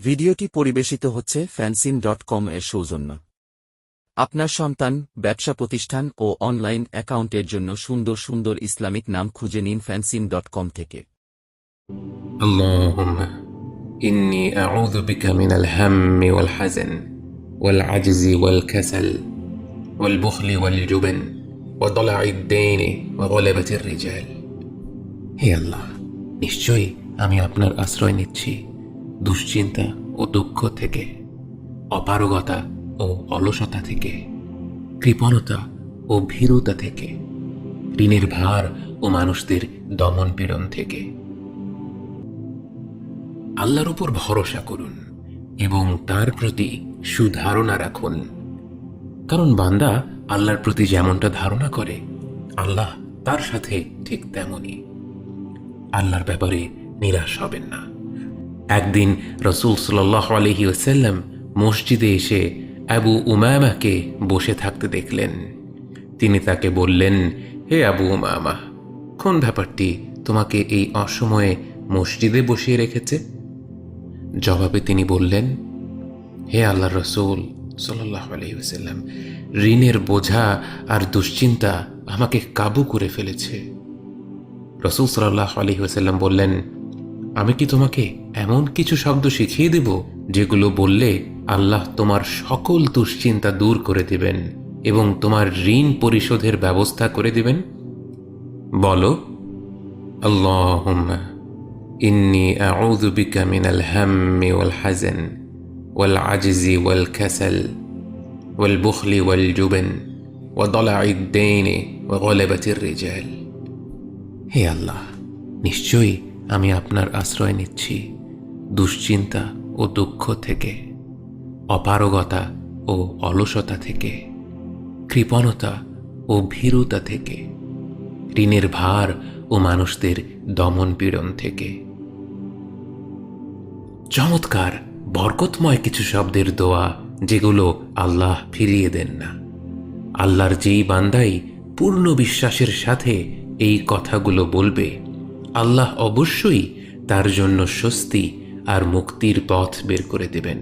ভিডিওটি পরিবেশিত হচ্ছে fansim.com এর সৌজন্য। আপনার সন্তান, ব্যবসা প্রতিষ্ঠান ও অনলাইন অ্যাকাউন্টের জন্য সুন্দর সুন্দর ইসলামিক নাম খুঁজে নিন fansim.com থেকে। اللهم إني أعوذ بك من الهم والحزن والعجز والكسل والبخل والجبن وضلع الدين وغلبة الرجال। হে আল্লাহ, নিশ্চয়ই আমি আপনার আশ্রয় নিচ্ছি দুশ্চিন্তা ও দুঃখ থেকে, অপারগতা ও অলসতা থেকে, কৃপণতা ও ভীরুতা থেকে, ঋণের ভার ও মানুষদের দমন পীড়ন থেকে। আল্লাহর উপর ভরসা করুন এবং তার প্রতি সুধারণা রাখুন, কারণ বান্দা আল্লাহর প্রতি যেমনটা ধারণা করে আল্লাহ তার সাথে ঠিক তেমনই। আল্লাহর ব্যাপারে নিরাশ হবেন না। একদিন রাসূল সাল্লাল্লাহু আলাইহি ওয়াসাল্লাম মসজিদে এসে আবু উমামাকে বসে থাকতে দেখলেন। তিনি তাকে বললেন, হে আবু উমামা, কোন ব্যাপারটি তোমাকে এই অসময়ে মসজিদে বসিয়ে রেখেছে? জবাবে তিনি বললেন, হে আল্লাহর রাসূল সাল্লাল্লাহু আলাইহি ওয়াসাল্লাম, ঋণের বোঝা আর দুশ্চিন্তা আমাকে কাবু করে ফেলেছে। রাসূল সাল্লাল্লাহু আলাইহি ওয়াসাল্লাম বললেন, আমি কি তোমাকে এমন কিছু শব্দ শিখিয়ে দেব যেগুলো বললে আল্লাহ তোমার সকল দুশ্চিন্তা দূর করে দিবেন এবং তোমার ঋণ পরিশোধের ব্যবস্থা করে দিবেন? বলো, আল্লাহুম্মা ইন্নী আউযু বিকা মিনাল হাম্মি ওয়াল হাযান ওয়াল আজজি ওয়াল কাসাল ওয়াল বুখলি ওয়াল জুবন ওয়া দালা'id দাইনি ওয়া গলাবাতির রিজাল। হে আল্লাহ, নিশ্চয়ই আমি আপনার আশ্রয় নিচ্ছি দুশ্চিন্তা ও দুঃখ থেকে, অপারগতা ও অলসতা থেকে, কৃপণতা ও ভীরুতা থেকে, ঋণের ভার ও মানুষদের দমন পীড়ন থেকে। চমৎকার বরকতময় কিছু শব্দের দোয়া, যেগুলো আল্লাহ ফিরিয়ে দেন না। আল্লাহর যেই বান্দাই পূর্ণ বিশ্বাসের সাথে এই কথাগুলো বলবে, আল্লাহ অবশ্যই তার জন্য স্বস্তি আর মুক্তির পথ বের করে দেবেন।